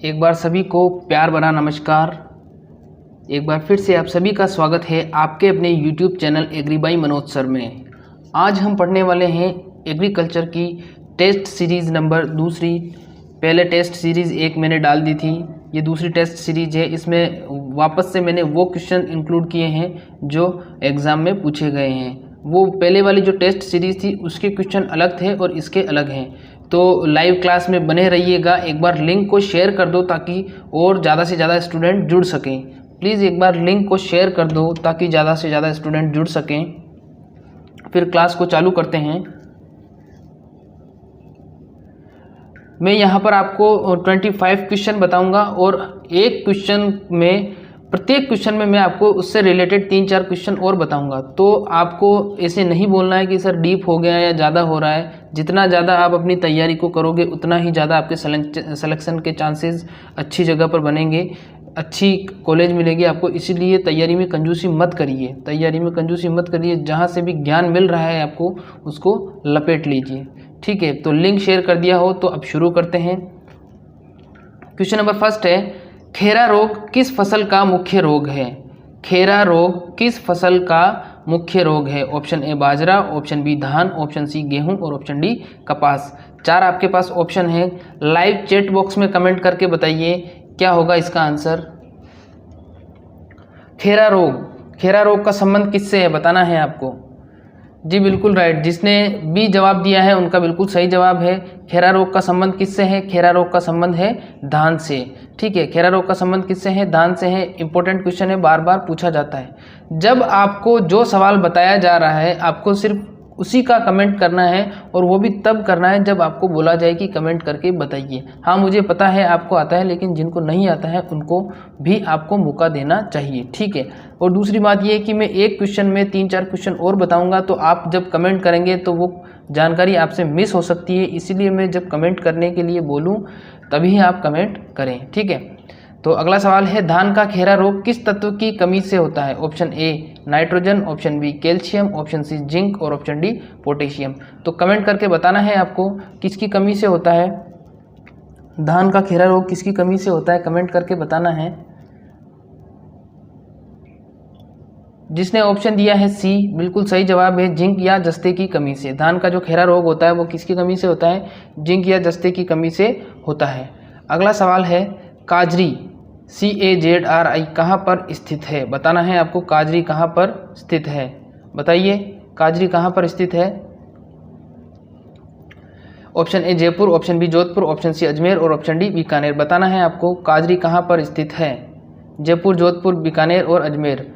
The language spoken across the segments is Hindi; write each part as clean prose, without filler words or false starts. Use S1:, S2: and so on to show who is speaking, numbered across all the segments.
S1: एक बार सभी को प्यार भरा नमस्कार। एक बार फिर से आप सभी का स्वागत है आपके अपने YouTube channel agri by Manoj sir में। आज हम पढ़ने वाले हैं एग्रीकल्चर की टेस्ट सीरीज़ नंबर दूसरी। पहले टेस्ट सीरीज़ एक मैंने डाल दी थी, ये दूसरी टेस्ट सीरीज़ है। इसमें वापस से मैंने वो क्वेश्चन इंक्लूड किए हैं जो एग्ज़ाम में पूछे गए हैं। वो पहले वाली जो टेस्ट सीरीज़ थी उसके क्वेश्चन अलग थे और इसके अलग हैं। तो लाइव क्लास में बने रहिएगा। एक बार लिंक को शेयर कर दो ताकि और ज़्यादा से ज़्यादा स्टूडेंट जुड़ सकें। प्लीज़ एक बार लिंक को शेयर कर दो ताकि ज़्यादा से ज़्यादा स्टूडेंट जुड़ सकें। फिर क्लास को चालू करते हैं। मैं यहाँ पर आपको 25 क्वेश्चन बताऊँगा और एक क्वेश्चन में प्रत्येक क्वेश्चन में मैं आपको उससे रिलेटेड 3-4 क्वेश्चन और बताऊंगा। तो आपको ऐसे नहीं बोलना है कि सर डीप हो गया या ज़्यादा हो रहा है। जितना ज़्यादा आप अपनी तैयारी को करोगे उतना ही ज़्यादा आपके सिलेक्शन के चांसेस अच्छी जगह पर बनेंगे, अच्छी कॉलेज मिलेगी आपको। इसीलिए तैयारी में कंजूसी मत करिए, तैयारी में कंजूसी मत करिए। जहाँ से भी ज्ञान मिल रहा है आपको उसको लपेट लीजिए, ठीक है। तो लिंक शेयर कर दिया हो तो अब शुरू करते हैं। क्वेश्चन नंबर फर्स्ट है, खेरा रोग किस फसल का मुख्य रोग है? खेरा रोग किस फसल का मुख्य रोग है? ऑप्शन ए बाजरा, ऑप्शन बी धान, ऑप्शन सी गेहूं और ऑप्शन डी कपास। 4 आपके पास ऑप्शन है। लाइव चैट बॉक्स में कमेंट करके बताइए क्या होगा इसका आंसर। खेरा रोग का संबंध किससे है बताना है आपको। जी बिल्कुल राइट, जिसने बी जवाब दिया है उनका बिल्कुल सही जवाब है। खेरा रोग का संबंध किससे है? खेरा रोग का संबंध है धान से, ठीक है। खेरा रोग का संबंध किससे है? धान से है। इंपॉर्टेंट क्वेश्चन है, बार बार पूछा जाता है। जब आपको जो सवाल बताया जा रहा है आपको सिर्फ उसी का कमेंट करना है और वो भी तब करना है जब आपको बोला जाए कि कमेंट करके बताइए। हाँ मुझे पता है आपको आता है, लेकिन जिनको नहीं आता है उनको भी आपको मौका देना चाहिए, ठीक है। और दूसरी बात ये है कि मैं एक क्वेश्चन में 3-4 क्वेश्चन और बताऊंगा, तो आप जब कमेंट करेंगे तो वो जानकारी आपसे मिस हो सकती है। इसीलिए मैं जब कमेंट करने के लिए बोलूँ तभी आप कमेंट करें, ठीक है। तो अगला सवाल है, धान का खेरा रोग किस तत्व की कमी से होता है? Option A nitrogen, option B calcium, option C zinc और ऑप्शन डी पोटेशियम। तो कमेंट करके बताना है आपको किसकी कमी से होता है। धान का खेरा रोग किसकी कमी से होता है, कमेंट करके बताना है। जिसने ऑप्शन दिया है सी, बिल्कुल सही जवाब है, जिंक या जस्ते की कमी से। धान का जो खेरा रोग होता है वो किसकी कमी से होता है? जिंक या जस्ते की कमी से होता है। अगला सवाल है, काजरी CAZRI कहाँ पर स्थित है? बताना है आपको काजरी कहाँ पर स्थित है। बताइए काजरी कहाँ पर स्थित है। Option A Jaipur, option B Jodhpur, option C Ajmer और ऑप्शन डी बीकानेर। बताना है आपको काजरी कहाँ पर स्थित है। जयपुर, जोधपुर, बीकानेर और अजमेर।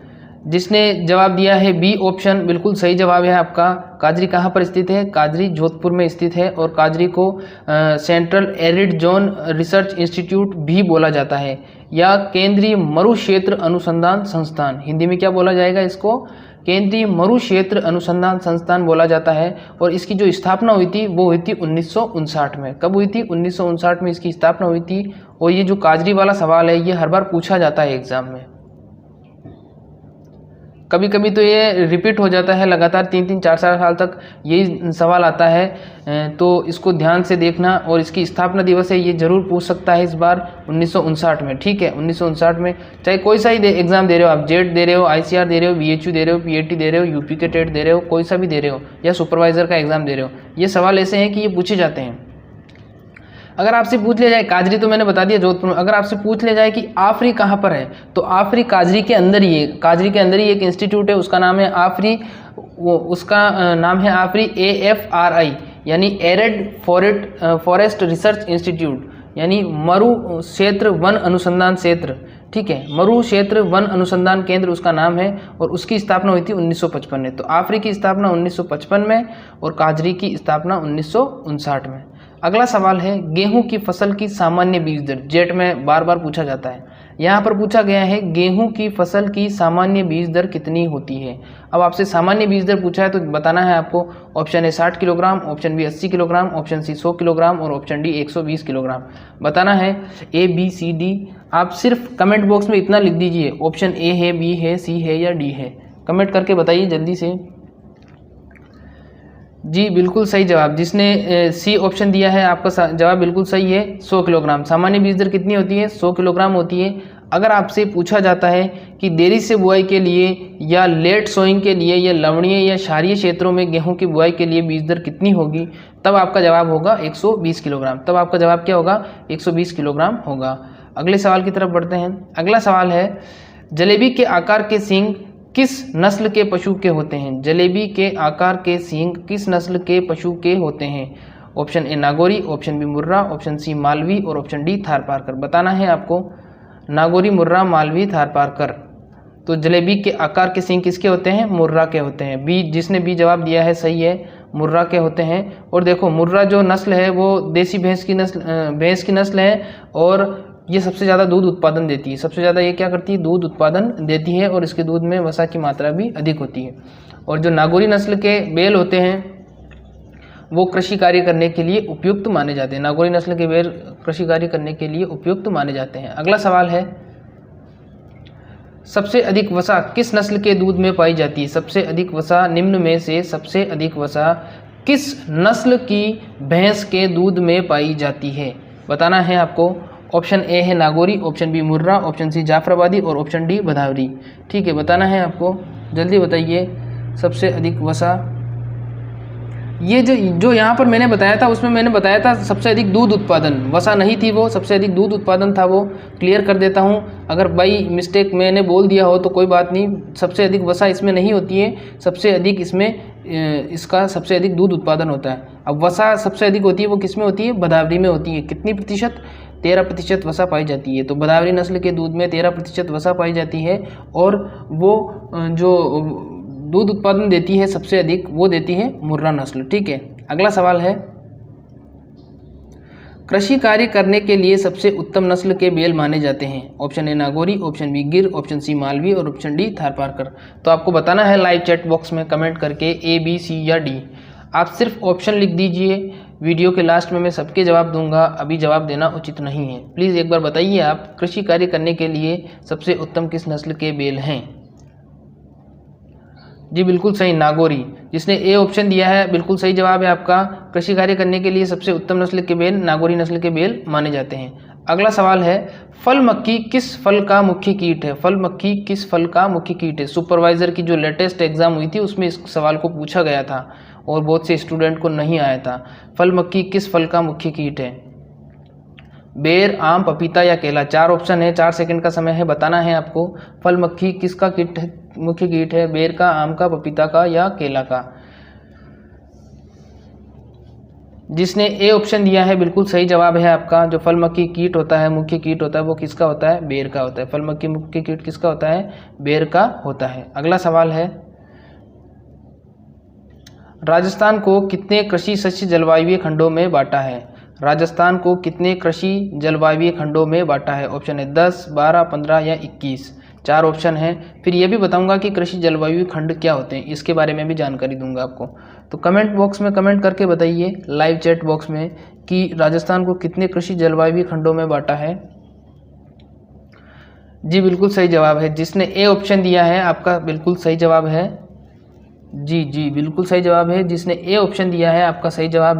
S1: जिसने जवाब दिया है बी ऑप्शन, बिल्कुल सही जवाब है आपका। काजरी कहाँ पर स्थित है? काजरी जोधपुर में स्थित है और काजरी को central arid zone research institute भी बोला जाता है या केंद्रीय मरु क्षेत्र अनुसंधान संस्थान। हिंदी में क्या बोला जाएगा इसको? केंद्रीय मरु क्षेत्र अनुसंधान संस्थान बोला जाता है। और इसकी जो स्थापना हुई थी वो हुई थी 1959 में। कब हुई थी? 1959 में इसकी स्थापना हुई थी। और ये जो काजरी वाला सवाल है ये हर बार पूछा जाता है एग्जाम में। कभी कभी तो ये रिपीट हो जाता है लगातार 3-4 साल तक यही सवाल आता है। तो इसको ध्यान से देखना। और इसकी स्थापना दिवस है ये जरूर पूछ सकता है इस बार 1959 में, ठीक है। 1959 में चाहे कोई सा ही एग्जाम दे रहे हो आप, जेट दे रहे हो, ICR दे रहे हो, VHU दे रहे हो, PAT दे रहे हो, UP के टेट दे रहे हो, कोई सा भी दे रहे हो या सुपरवाइजर का एग्जाम दे रहे हो, ये सवाल ऐसे हैं कि ये पूछे जाते हैं। अगर आपसे पूछ लिया जाए, काजरी तो मैंने बता दिया जोधपुर में, अगर आपसे पूछ लिया जाए कि आफरी कहाँ पर है तो आफरी काजरी के अंदर ही है। काजरी के अंदर ही एक इंस्टीट्यूट है, उसका नाम है आफरी, उसका नाम है आफरी AFRI यानी एरिड फॉरेस्ट रिसर्च इंस्टीट्यूट, यानी मरु क्षेत्र वन अनुसंधान क्षेत्र, ठीक है। मरु क्षेत्र वन अनुसंधान केंद्र उसका नाम है और उसकी स्थापना हुई थी 1955 में। तो आफरी की स्थापना 1955 में और काजरी की स्थापना 1959 में। अगला सवाल है, गेहूं की फसल की सामान्य बीज दर। जेट में बार बार पूछा जाता है। यहाँ पर पूछा गया है गेहूं की फसल की सामान्य बीज दर कितनी होती है। अब आपसे सामान्य बीज दर पूछा है तो बताना है आपको। Option A 60 kilogram, option B 80 kilogram, option C 100 kilogram और ऑप्शन डी 120 किलोग्राम। बताना है ABCD। आप सिर्फ कमेंट बॉक्स में इतना लिख दीजिए, ऑप्शन ए है, बी है, सी है या डी है। कमेंट करके बताइए जल्दी से। जी बिल्कुल सही जवाब। जिसने सी ऑप्शन दिया है आपका जवाब बिल्कुल सही है, 100 किलोग्राम। सामान्य बीज दर कितनी होती है? 100 किलोग्राम होती है। अगर आपसे पूछा जाता है कि देरी से बुआई के लिए या लेट सोइंग के लिए या लवणीय या क्षारीय क्षेत्रों में गेहूं की बुआई के लिए बीज दर कितनी होगी, तब आपका जवाब होगा 120 किलोग्राम। तब आपका जवाब क्या होगा? 120 किलोग्राम होगा। अगले सवाल की तरफ बढ़ते हैं। अगला सवाल है, जलेबी के आकार के सींग किस नस्ल के पशु के होते हैं? जलेबी के आकार के सींग किस नस्ल के पशु के होते हैं? Option A Nagori, option B Murrah, option C Malvi और ऑप्शन डी थारपारकर। बताना है आपको नागौरी, मुर्रा, मालवी, थारपारकर। तो जलेबी के आकार के सींग किसके होते हैं? मुर्रा के होते हैं। बी, जिसने बी जवाब दिया है सही है, मुर्रा के होते हैं। और देखो मुर्रा जो नस्ल है वो देसी भैंस की नस्ल है और ये सबसे ज़्यादा दूध उत्पादन देती है। सबसे ज़्यादा ये क्या करती है? दूध उत्पादन देती है और इसके दूध में वसा की मात्रा भी अधिक होती है। और जो नागौरी नस्ल के बैल होते हैं वो कृषि कार्य करने के लिए उपयुक्त माने जाते हैं। नागौरी नस्ल के बैल कृषि कार्य करने के लिए उपयुक्त माने जाते हैं। अगला सवाल है, सबसे अधिक वसा किस नस्ल के दूध में पाई जाती है? सबसे अधिक वसा निम्न में से सबसे अधिक वसा किस नस्ल की भैंस के दूध में पाई जाती है? बताना है आपको। ऑप्शन ए है Nagauri, option B Murrah, option सी जाफराबादी और ऑप्शन डी भदावरी। ठीक है, बताना है आपको, जल्दी बताइए। सबसे अधिक वसा, ये जो यहाँ पर मैंने बताया था उसमें मैंने बताया था सबसे अधिक दूध उत्पादन, वसा नहीं थी वो, सबसे अधिक दूध उत्पादन था वो। क्लियर कर देता हूँ, अगर बाई मिस्टेक मैंने बोल दिया हो तो कोई बात नहीं। सबसे अधिक वसा इसमें नहीं होती है, सबसे अधिक इसमें इसका सबसे अधिक दूध उत्पादन होता है। अब वसा सबसे अधिक होती है वो किस में होती है? भदावरी में होती है। कितनी प्रतिशत? 13% वसा पाई जाती है। तो भदावरी नस्ल के दूध में 13% वसा पाई जाती है और वो जो दूध उत्पादन देती है सबसे अधिक वो देती है मुर्रा नस्ल। ठीक है, अगला सवाल है, कृषि कार्य करने के लिए सबसे उत्तम नस्ल के बैल माने जाते हैं? Option A Nagori, option B Gir, option C Malvi और ऑप्शन डी थारपारकर। तो आपको बताना है लाइव चैट बॉक्स में कमेंट करके ए, बी, सी या डी। आप सिर्फ ऑप्शन लिख दीजिए, वीडियो के लास्ट में मैं सबके जवाब दूंगा, अभी जवाब देना उचित नहीं है। प्लीज़ एक बार बताइए आप, कृषि कार्य करने के लिए सबसे उत्तम किस नस्ल के बैल हैं? जी बिल्कुल सही, नागौरी। जिसने ए ऑप्शन दिया है बिल्कुल सही जवाब है आपका। कृषि कार्य करने के लिए सबसे उत्तम नस्ल के बैल नागौरी नस्ल के बैल माने जाते हैं। अगला सवाल है, फल मक्खी किस फल का मुख्य कीट है? फल मक्खी किस फल का मुख्य कीट है? सुपरवाइजर की जो लेटेस्ट एग्जाम हुई थी उसमें इस सवाल को पूछा गया था और बहुत से स्टूडेंट को नहीं आया था। फल मक्खी किस फल का मुख्य कीट है? बेर, आम, पपीता या केला। 4 ऑप्शन है, 4 सेकंड का समय है, बताना है आपको। फल मक्खी किसका कीट है, मुख्य कीट है? बेर का, आम का, पपीता का या केला का? जिसने ए ऑप्शन दिया है बिल्कुल सही जवाब है आपका। जो फल मक्खी कीट होता है, मुख्य कीट होता है, वो किसका होता है? बेर का होता है। फल मक्खी मुख्य कीट किसका होता है? बेर का होता है। अगला सवाल है, राजस्थान को कितने कृषि शस्य जलवायु खंडों में बांटा है? राजस्थान को कितने कृषि जलवायु खंडों में बांटा है? ऑप्शन है 10, 12, 15 या 21। 4 ऑप्शन हैं। फिर ये भी बताऊंगा कि कृषि जलवायु खंड क्या होते हैं, इसके बारे में भी जानकारी दूंगा आपको। तो कमेंट बॉक्स में कमेंट करके बताइए, लाइव चैट बॉक्स में, कि राजस्थान को कितने कृषि जलवायु खंडों में बांटा है। जी बिल्कुल सही जवाब है। जिसने ए ऑप्शन दिया है आपका बिल्कुल सही जवाब है। जी बिल्कुल सही जवाब है। जिसने ए ऑप्शन दिया है आपका सही जवाब है।